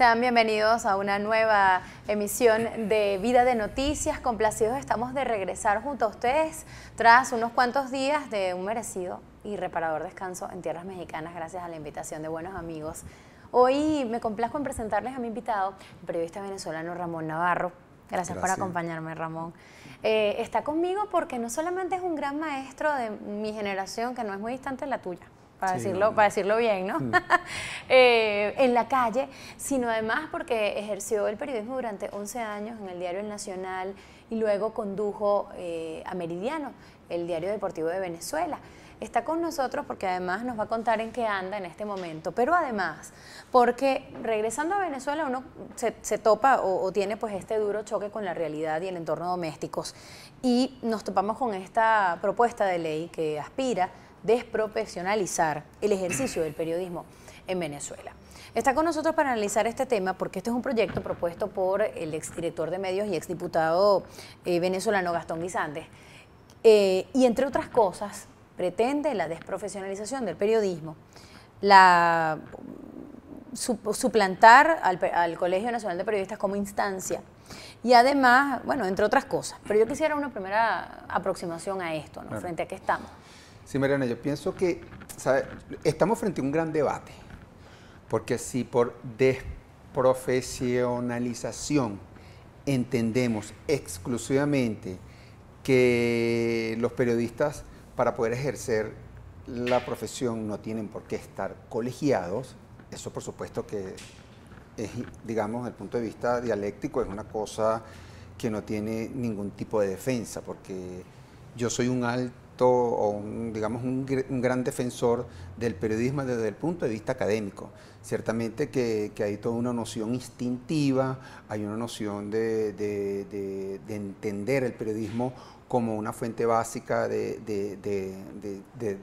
Sean bienvenidos a una nueva emisión de Vida de Noticias. Complacidos estamos de regresar junto a ustedes tras unos cuantos días de un merecido y reparador descanso en tierras mexicanas gracias a la invitación de buenos amigos. Hoy me complazco en presentarles a mi invitado, el periodista venezolano Ramón Navarro. Gracias por acompañarme, Ramón. Está conmigo porque no solamente es un gran maestro de mi generación, que no es muy distante de la tuya, para decirlo bien, ¿no? En la calle, sino además porque ejerció el periodismo durante 11 años en el diario El Nacional y luego condujo a Meridiano, el diario deportivo de Venezuela. Está con nosotros porque además nos va a contar en qué anda en este momento, pero además porque regresando a Venezuela uno se topa o tiene pues este duro choque con la realidad y el entorno domésticos, y nos topamos con esta propuesta de ley que aspira desprofesionalizar el ejercicio del periodismo en Venezuela. Está con nosotros para analizar este tema porque este es un proyecto propuesto por el exdirector de medios y exdiputado venezolano Gastón Guisantes, y entre otras cosas pretende la desprofesionalización del periodismo, suplantar al Colegio Nacional de Periodistas como instancia y además, bueno, entre otras cosas. Pero yo quisiera una primera aproximación a esto, ¿no? Claro. Frente a qué estamos. Sí, Mariana, yo pienso que, ¿sabe? Estamos frente a un gran debate, porque si por desprofesionalización entendemos exclusivamente que los periodistas para poder ejercer la profesión no tienen por qué estar colegiados, eso por supuesto que es, digamos, desde el punto de vista dialéctico, es una cosa que no tiene ningún tipo de defensa, porque yo soy un digamos un gran defensor del periodismo desde el punto de vista académico. Ciertamente que hay toda una noción instintiva, hay una noción de entender el periodismo como una fuente básica de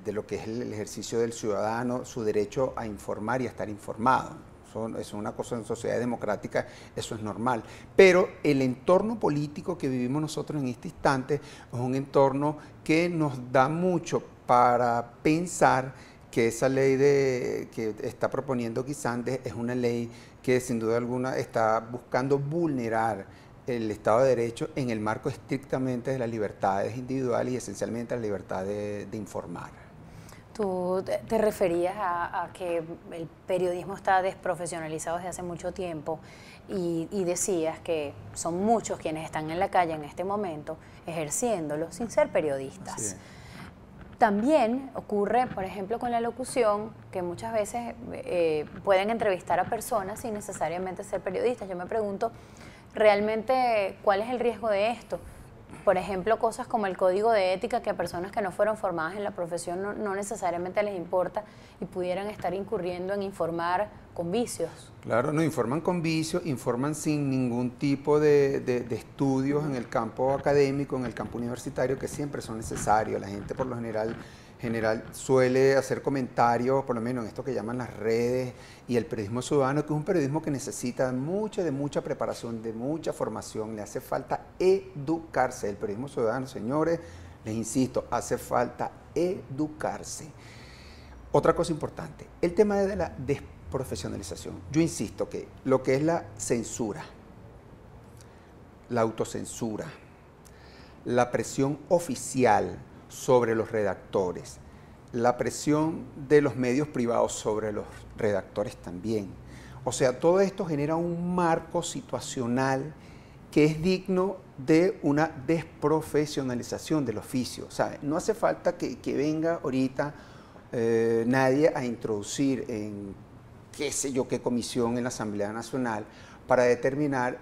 lo que es el ejercicio del ciudadano, su derecho a informar y a estar informado. Eso es una cosa en sociedad democrática, eso es normal. Pero el entorno político que vivimos nosotros en este instante es un entorno que nos da mucho para pensar que esa ley que está proponiendo Guisantes es una ley que sin duda alguna está buscando vulnerar el Estado de Derecho en el marco estrictamente de las libertades individuales y esencialmente la libertad de informar. Tú te referías a que el periodismo está desprofesionalizado desde hace mucho tiempo y decías que son muchos quienes están en la calle en este momento ejerciéndolo sin ser periodistas. Sí. También ocurre, por ejemplo, con la locución, que muchas veces pueden entrevistar a personas sin necesariamente ser periodistas. Yo me pregunto, ¿realmente cuál es el riesgo de esto? Por ejemplo, cosas como el código de ética que a personas que no fueron formadas en la profesión no necesariamente les importa y pudieran estar incurriendo en informar con vicios. Claro, no informan con vicios, informan sin ningún tipo de estudios en el campo académico, en el campo universitario, que siempre son necesarios. La gente por lo general suele hacer comentarios, por lo menos en esto que llaman las redes y el periodismo ciudadano, que es un periodismo que necesita de mucha preparación, de mucha formación, le hace falta educarse. El periodismo ciudadano, señores, les insisto, hace falta educarse. Otra cosa importante, el tema de la desprofesionalización. Yo insisto que lo que es la censura, la autocensura, la presión oficial sobre los redactores, la presión de los medios privados sobre los redactores también. O sea, todo esto genera un marco situacional que es digno de una desprofesionalización del oficio. ¿Sabe? No hace falta que venga ahorita nadie a introducir en qué sé yo qué comisión en la Asamblea Nacional para determinar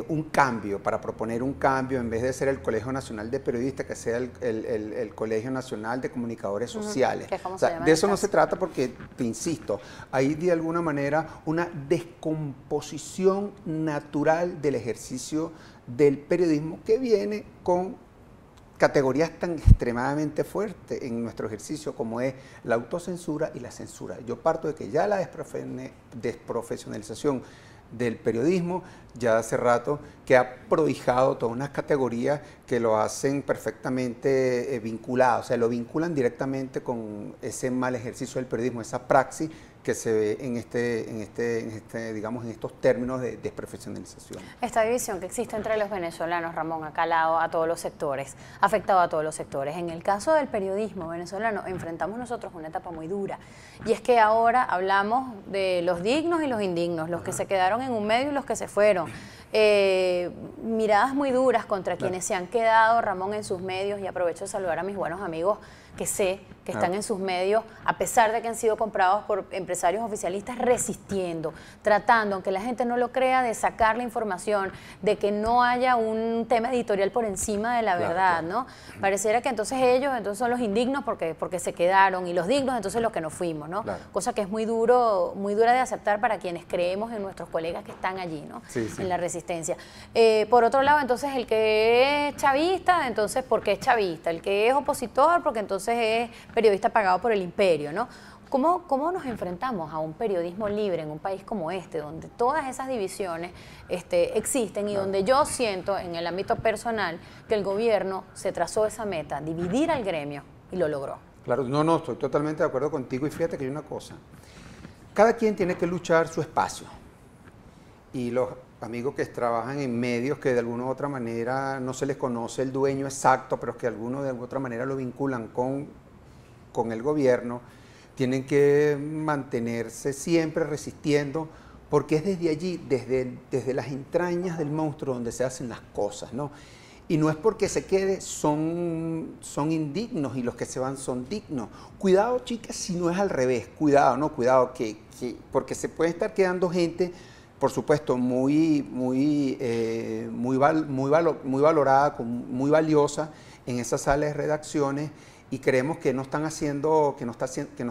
un cambio, para proponer un cambio, en vez de ser el Colegio Nacional de Periodistas, que sea el Colegio Nacional de Comunicadores Sociales. O sea, de eso no se trata porque, te insisto, hay de alguna manera una descomposición natural del ejercicio del periodismo que viene con categorías tan extremadamente fuertes en nuestro ejercicio como es la autocensura y la censura. Yo parto de que ya la desprofesionalización del periodismo ya hace rato, que ha prohijado todas unas categorías que lo hacen perfectamente vinculado, o sea, lo vinculan directamente con ese mal ejercicio del periodismo, esa praxis que se ve digamos, en estos términos de desprofesionalización. Esta división que existe entre los venezolanos, Ramón, ha calado a todos los sectores, ha afectado a todos los sectores. En el caso del periodismo venezolano, enfrentamos nosotros una etapa muy dura, y es que ahora hablamos de los dignos y los indignos, los que se quedaron en un medio y los que se fueron. Miradas muy duras contra quienes se han quedado, Ramón, en sus medios, y aprovecho de saludar a mis buenos amigos que sé que están en sus medios, a pesar de que han sido comprados por empresarios oficialistas, resistiendo, tratando, aunque la gente no lo crea, de sacar la información, de que no haya un tema editorial por encima de la verdad, ¿no? Pareciera que entonces ellos son los indignos porque se quedaron, y los dignos entonces los que nos fuimos, ¿no? Cosa que es muy dura de aceptar para quienes creemos en nuestros colegas que están allí, ¿no? En la resistencia. Por otro lado, entonces, el que es chavista, entonces, ¿por qué es chavista? El que es opositor, porque entonces es periodista pagado por el imperio, ¿no? ¿Cómo nos enfrentamos a un periodismo libre en un país como este, donde todas esas divisiones existen y donde yo siento en el ámbito personal que el gobierno se trazó esa meta, dividir al gremio, y lo logró? Claro, no, estoy totalmente de acuerdo contigo, y fíjate que hay una cosa, cada quien tiene que luchar su espacio, y los amigos que trabajan en medios que de alguna u otra manera no se les conoce el dueño exacto, pero que de alguna u otra manera lo vinculan con el gobierno, tienen que mantenerse siempre resistiendo, porque es desde allí, desde las entrañas del monstruo donde se hacen las cosas, ¿no? Y no es porque se quede, son indignos, y los que se van son dignos. Cuidado, chicas, si no es al revés, cuidado, ¿no? Cuidado, porque se puede estar quedando gente, por supuesto, muy valorada, muy valiosa en esas salas de redacciones, y creemos que no están haciendo, que no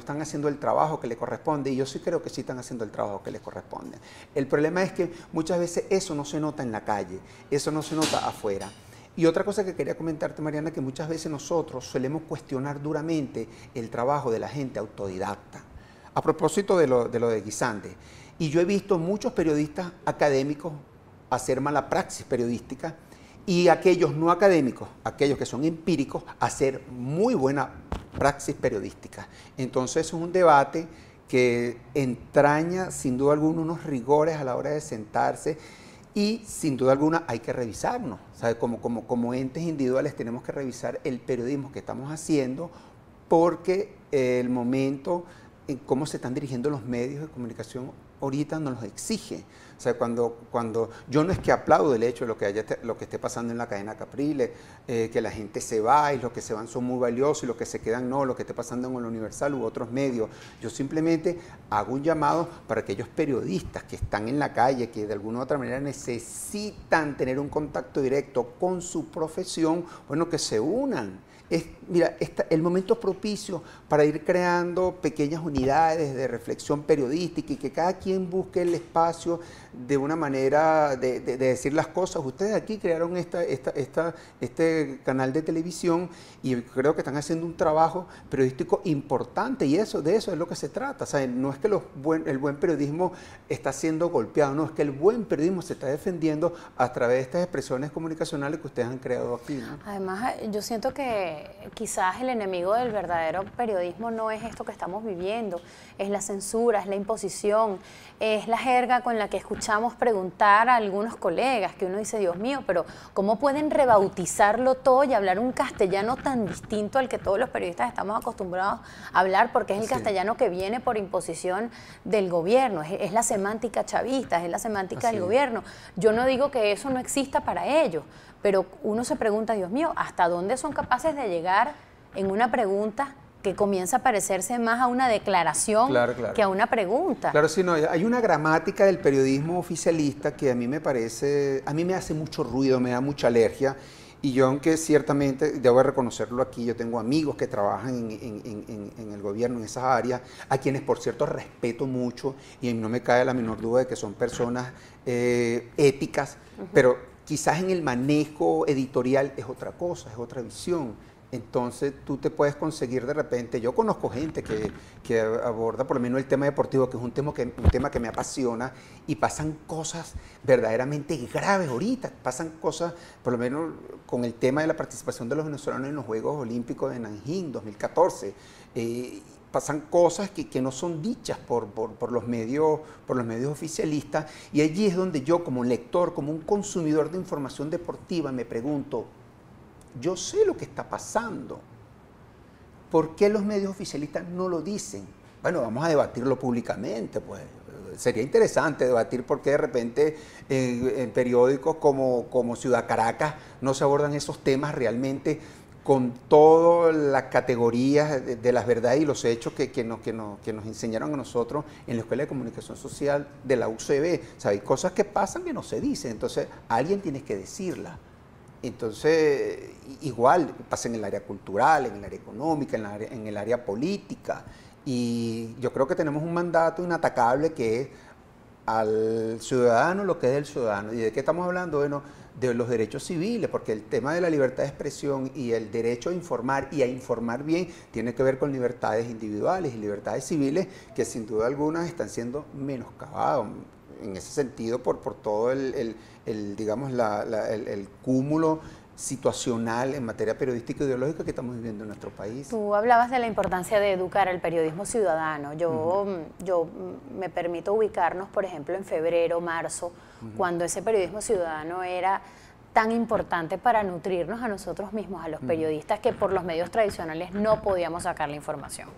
están haciendo el trabajo que le corresponde, y yo sí creo que sí están haciendo el trabajo que les corresponde. El problema es que muchas veces eso no se nota en la calle, eso no se nota afuera. Y otra cosa que quería comentarte, Mariana, que muchas veces nosotros solemos cuestionar duramente el trabajo de la gente autodidacta. A propósito de lo de Guisante, y yo he visto muchos periodistas académicos hacer mala praxis periodística, y aquellos no académicos, aquellos que son empíricos, hacer muy buena praxis periodística. Entonces es un debate que entraña sin duda alguna unos rigores a la hora de sentarse, y sin duda alguna hay que revisarnos, ¿sabe? Como entes individuales tenemos que revisar el periodismo que estamos haciendo, porque el momento en cómo se están dirigiendo los medios de comunicación ahorita nos los exige. O sea, cuando yo no es que aplaudo el hecho de lo que esté pasando en la cadena Capriles, que la gente se va y los que se van son muy valiosos y los que se quedan no, lo que esté pasando en el Universal u otros medios. Yo simplemente hago un llamado para aquellos periodistas que están en la calle, que de alguna u otra manera necesitan tener un contacto directo con su profesión, bueno, que se unan. Mira, el momento es propicio para ir creando pequeñas unidades de reflexión periodística, y que cada quien busque el espacio de una manera de decir las cosas. Ustedes aquí crearon este canal de televisión, y creo que están haciendo un trabajo periodístico importante, y de eso es lo que se trata. O sea, no es que el buen periodismo está siendo golpeado, no, es que el buen periodismo se está defendiendo a través de estas expresiones comunicacionales que ustedes han creado aquí, ¿no? Además, yo siento que quizás el enemigo del verdadero periodismo no es esto que estamos viviendo, es la censura, es la imposición, es la jerga con la que escuchamos preguntar a algunos colegas, que uno dice, Dios mío, pero ¿cómo pueden rebautizarlo todo y hablar un castellano tan distinto al que todos los periodistas estamos acostumbrados a hablar? Porque es el castellano que viene por imposición del gobierno, es la semántica chavista, es la semántica del gobierno. Yo no digo que eso no exista para ellos, pero uno se pregunta, Dios mío, ¿hasta dónde son capaces de llegar en una pregunta que comienza a parecerse más a una declaración que a una pregunta? Claro, sí, no, hay una gramática del periodismo oficialista que a mí me hace mucho ruido, me da mucha alergia, y yo, aunque ciertamente, debo reconocerlo aquí, yo tengo amigos que trabajan en el gobierno, en esas áreas, a quienes, por cierto, respeto mucho, y no me cae la menor duda de que son personas éticas, pero quizás en el manejo editorial es otra cosa, es otra visión. Entonces tú te puedes conseguir de repente, yo conozco gente que aborda por lo menos el tema deportivo, que es un tema que me apasiona, y pasan cosas verdaderamente graves ahorita, pasan cosas, por lo menos con el tema de la participación de los venezolanos en los Juegos Olímpicos de Nanjing 2014, pasan cosas que no son dichas por los medios oficialistas, y allí es donde yo como lector, como un consumidor de información deportiva me pregunto, yo sé lo que está pasando. ¿Por qué los medios oficialistas no lo dicen? Bueno, vamos a debatirlo públicamente, pues. Sería interesante debatir por qué de repente en periódicos como Ciudad Caracas no se abordan esos temas realmente con todas las categorías de las verdades y los hechos que nos enseñaron a nosotros en la Escuela de Comunicación Social de la UCB. O sea, hay cosas que pasan que no se dicen, entonces alguien tiene que decirlas. Entonces, igual pasa en el área cultural, en el área económica, en el área política. Y yo creo que tenemos un mandato inatacable que es al ciudadano lo que es del ciudadano. ¿Y de qué estamos hablando? Bueno, de los derechos civiles, porque el tema de la libertad de expresión y el derecho a informar y a informar bien tiene que ver con libertades individuales y libertades civiles que sin duda alguna están siendo menoscabados en ese sentido por todo digamos, el cúmulo situacional en materia periodística e ideológica que estamos viviendo en nuestro país. Tú hablabas de la importancia de educar al periodismo ciudadano. Yo me permito ubicarnos, por ejemplo, en febrero, marzo, cuando ese periodismo ciudadano era tan importante para nutrirnos a nosotros mismos, a los periodistas, que por los medios tradicionales no podíamos sacar la información.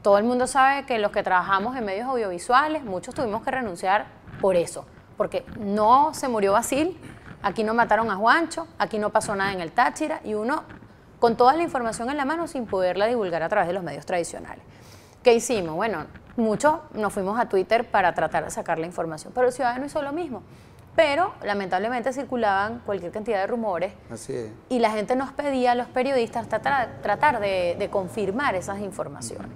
Todo el mundo sabe que los que trabajamos en medios audiovisuales, muchos tuvimos que renunciar por eso, porque no se murió Basil, aquí no mataron a Juancho, aquí no pasó nada en el Táchira, y uno con toda la información en la mano sin poderla divulgar a través de los medios tradicionales. ¿Qué hicimos? Bueno, muchos nos fuimos a Twitter para tratar de sacar la información, pero el ciudadano hizo lo mismo. Pero lamentablemente circulaban cualquier cantidad de rumores. Así es. Y la gente nos pedía a los periodistas tratar de confirmar esas informaciones.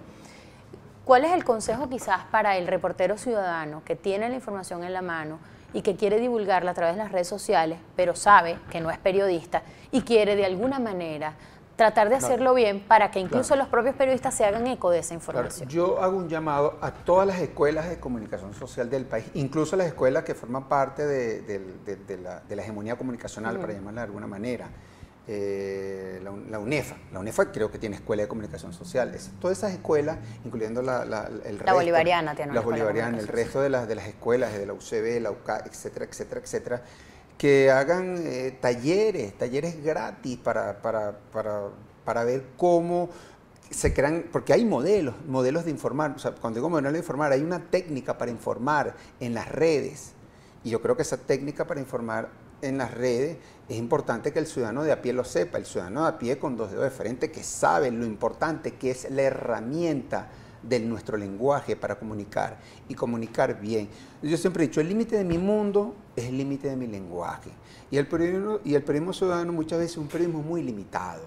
¿Cuál es el consejo quizás para el reportero ciudadano que tiene la información en la mano y que quiere divulgarla a través de las redes sociales, pero sabe que no es periodista y quiere de alguna manera tratar de hacerlo bien para que incluso los propios periodistas se hagan eco de esa información? Yo hago un llamado a todas las escuelas de comunicación social del país, incluso las escuelas que forman parte de la hegemonía comunicacional, para llamarla de alguna manera. La UNEFA creo que tiene escuela de comunicación social. Todas esas escuelas, incluyendo el resto, la bolivariana tiene una la bolivariana, el resto de las escuelas, de la UCB, la UCA, etcétera, etcétera, etcétera, que hagan talleres gratis para ver cómo se crean, porque hay modelos de informar. O sea, cuando digo modelo de informar, hay una técnica para informar en las redes, y yo creo que esa técnica para informar en las redes es importante que el ciudadano de a pie lo sepa, el ciudadano de a pie con dos dedos de frente, que sabe lo importante que es la herramienta de nuestro lenguaje para comunicar y comunicar bien. Yo siempre he dicho, el límite de mi mundo es el límite de mi lenguaje. Y el periodismo ciudadano muchas veces es un periodismo muy limitado,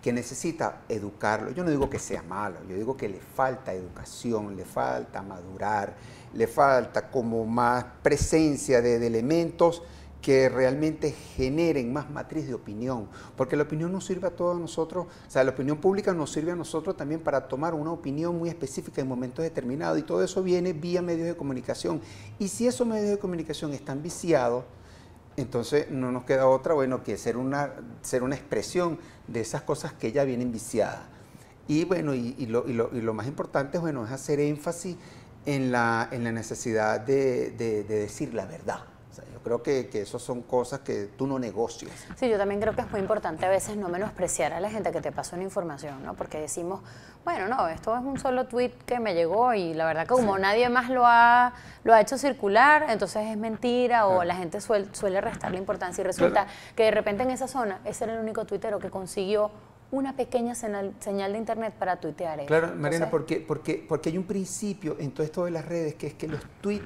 que necesita educarlo. Yo no digo que sea malo, yo digo que le falta educación, le falta madurar, le falta como más presencia de elementos que realmente generen más matriz de opinión, porque la opinión nos sirve a todos nosotros, o sea, la opinión pública nos sirve a nosotros también para tomar una opinión muy específica en momentos determinados, y todo eso viene vía medios de comunicación. Y si esos medios de comunicación están viciados, entonces no nos queda otra, bueno, que ser una expresión de esas cosas que ya vienen viciadas. Y bueno, y lo más importante, bueno, es hacer énfasis en la necesidad de decir la verdad. O sea, yo creo que esas son cosas que tú no negocias. Sí, yo también creo que es muy importante a veces no menospreciar a la gente que te pasa una información, ¿no? Porque decimos, bueno, no, esto es un solo tweet que me llegó y la verdad que como nadie más lo ha hecho circular, entonces es mentira, o la gente suele restarle importancia, y resulta que de repente en esa zona ese era el único tuitero que consiguió una pequeña señal de internet para tuitear eso. Claro, Mariana, porque hay un principio en todo esto de las redes, que es que los tweets,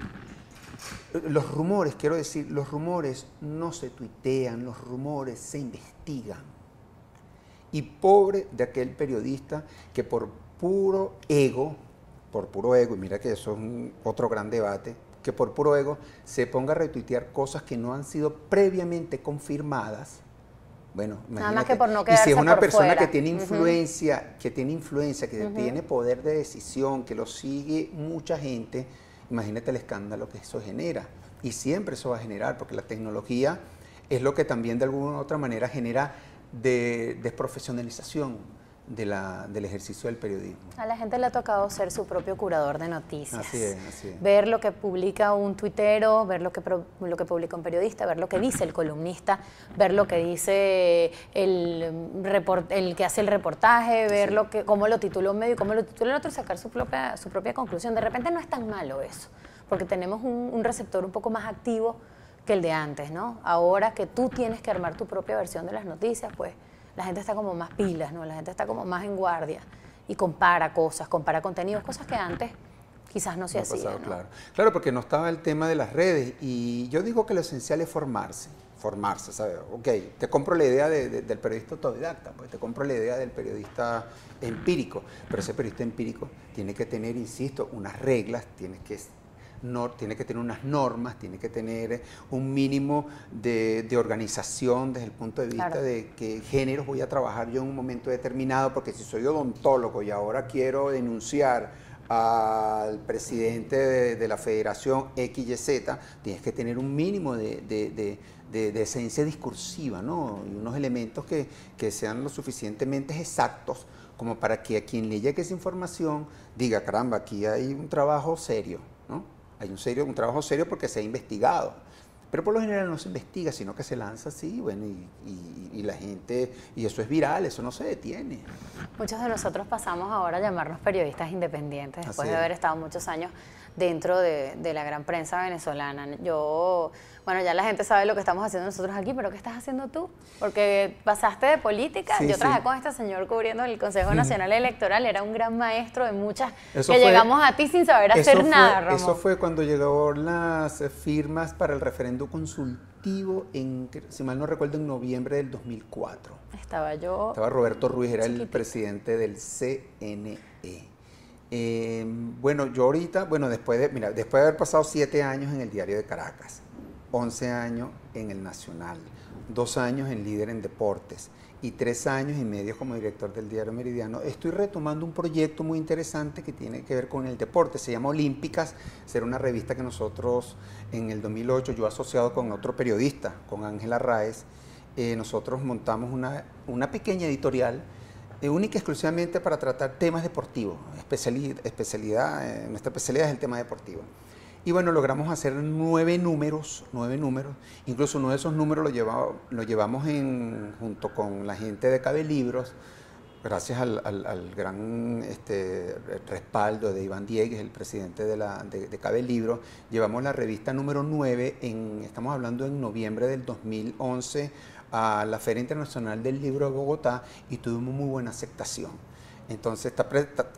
los rumores, quiero decir, los rumores no se tuitean, los rumores se investigan. Y pobre de aquel periodista que por puro ego, y mira que eso es otro gran debate, que por puro ego se ponga a retuitear cosas que no han sido previamente confirmadas, Bueno, Nada más imagínate. que por no Y quedarse si es una por persona fuera. que tiene influencia, que tiene poder de decisión, que lo sigue mucha gente, imagínate el escándalo que eso genera. Y siempre eso va a generar, porque la tecnología es lo que también de alguna u otra manera genera desprofesionalización del ejercicio del periodismo. A la gente le ha tocado ser su propio curador de noticias. Así es, así es. Ver lo que publica un tuitero, ver lo que publica un periodista, ver lo que dice el columnista, ver lo que dice el que hace el reportaje, ver cómo lo titula un medio y cómo lo titula el otro y sacar su propia conclusión. De repente no es tan malo eso, porque tenemos un receptor un poco más activo que el de antes, ¿no? Ahora que tú tienes que armar tu propia versión de las noticias, pues la gente está como más pilas, ¿no? La gente está como más en guardia y compara cosas, compara contenidos, cosas que antes quizás no se hacían, ¿no? Claro. Claro, porque no estaba el tema de las redes y yo digo que lo esencial es formarse, ¿sabes? Ok, te compro la idea del periodista autodidacta, pues te compro la idea del periodista empírico, pero ese periodista empírico tiene que tener, insisto, unas reglas, tiene que tener unas normas, tiene que tener un mínimo de organización desde el punto de vista de qué géneros voy a trabajar yo en un momento determinado, porque si soy odontólogo y ahora quiero denunciar al presidente de la Federación XYZ, tienes que tener un mínimo de esencia discursiva, ¿no? Y unos elementos que sean lo suficientemente exactos como para que a quien le llegue esa información diga, caramba, aquí hay un trabajo serio, ¿no? Hay un trabajo serio porque se ha investigado. Pero por lo general no se investiga, sino que se lanza así, bueno, y la gente, y eso es viral, eso no se detiene. Muchos de nosotros pasamos ahora a llamarnos periodistas independientes, después de haber estado muchos años dentro de la gran prensa venezolana. Bueno, ya la gente sabe lo que estamos haciendo nosotros aquí, pero ¿qué estás haciendo tú? Porque pasaste de política, yo trabajé con este señor cubriendo el Consejo Nacional Electoral, era un gran maestro de muchas, llegamos a ti sin saber hacer nada, Ramón. Eso fue cuando llegó las firmas para el referendo consultivo, si mal no recuerdo, en noviembre del 2004. Estaba Roberto Ruiz, era el presidente del CNE. Bueno, yo ahorita, después de haber pasado 7 años en el Diario de Caracas, 11 años en el Nacional, 2 años en Líder en Deportes y 3 años y medio como director del Diario Meridiano, estoy retomando un proyecto muy interesante que tiene que ver con el deporte, se llama Olímpicas, será una revista que nosotros en el 2008, yo asociado con otro periodista, con Ángela Raez, nosotros montamos una pequeña editorial única y exclusivamente para tratar temas deportivos, nuestra especialidad es el tema deportivo. Y bueno, logramos hacer 9 números, incluso uno de esos números lo llevamos junto con la gente de Cabe Libros, gracias al gran respaldo de Iván Diegues, el presidente de Cabe Libros, llevamos la revista número 9, estamos hablando en noviembre del 2011, a la Feria Internacional del Libro de Bogotá y tuvimos muy buena aceptación. Entonces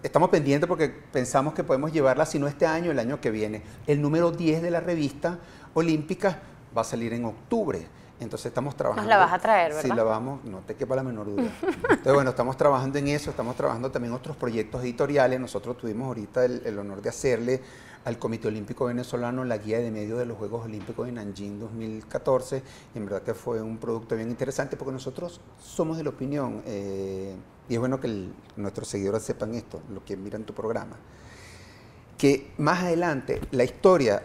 estamos pendientes porque pensamos que podemos llevarla, si no este año, el año que viene. El número 10 de la revista Olímpica va a salir en octubre. Entonces estamos trabajando. Nos la vas a traer, ¿verdad? Sí, la vamos, no te quepa la menor duda. Entonces, bueno, estamos trabajando en eso, estamos trabajando también otros proyectos editoriales. Nosotros tuvimos ahorita el honor de hacerle al Comité Olímpico Venezolano la guía de medios de los Juegos Olímpicos de Nanjing 2014. Y en verdad que fue un producto bien interesante porque nosotros somos de la opinión, y es bueno que nuestros seguidores sepan esto, los que miran tu programa, que más adelante la historia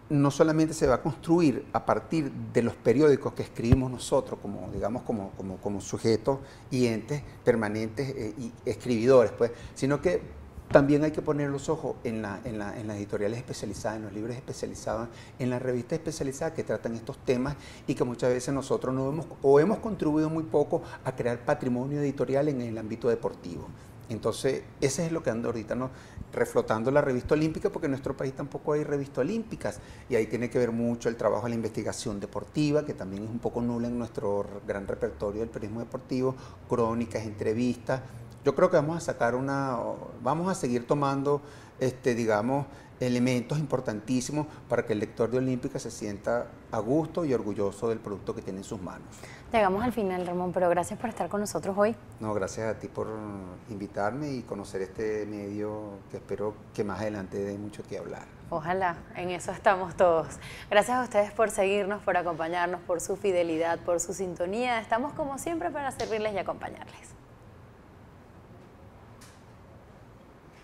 no solamente se va a construir a partir de los periódicos que escribimos nosotros, como sujetos y entes permanentes y escribidores, pues, sino que también hay que poner los ojos en las editoriales especializadas, en los libros especializados, en las revistas especializadas que tratan estos temas y que muchas veces nosotros hemos contribuido muy poco a crear patrimonio editorial en el ámbito deportivo. Entonces, ese es lo que anda ahorita, ¿no? Reflotando la revista olímpica, porque en nuestro país tampoco hay revistas olímpicas, y ahí tiene que ver mucho el trabajo de la investigación deportiva, que también es un poco nula en nuestro gran repertorio del periodismo deportivo, crónicas, entrevistas, Yo creo que vamos a seguir tomando, digamos, elementos importantísimos para que el lector de Olímpica se sienta a gusto y orgulloso del producto que tiene en sus manos. Llegamos al final, Ramón, pero gracias por estar con nosotros hoy. No, gracias a ti por invitarme y conocer este medio que espero que más adelante dé mucho que hablar. Ojalá, en eso estamos todos. Gracias a ustedes por seguirnos, por acompañarnos, por su fidelidad, por su sintonía. Estamos como siempre para servirles y acompañarles.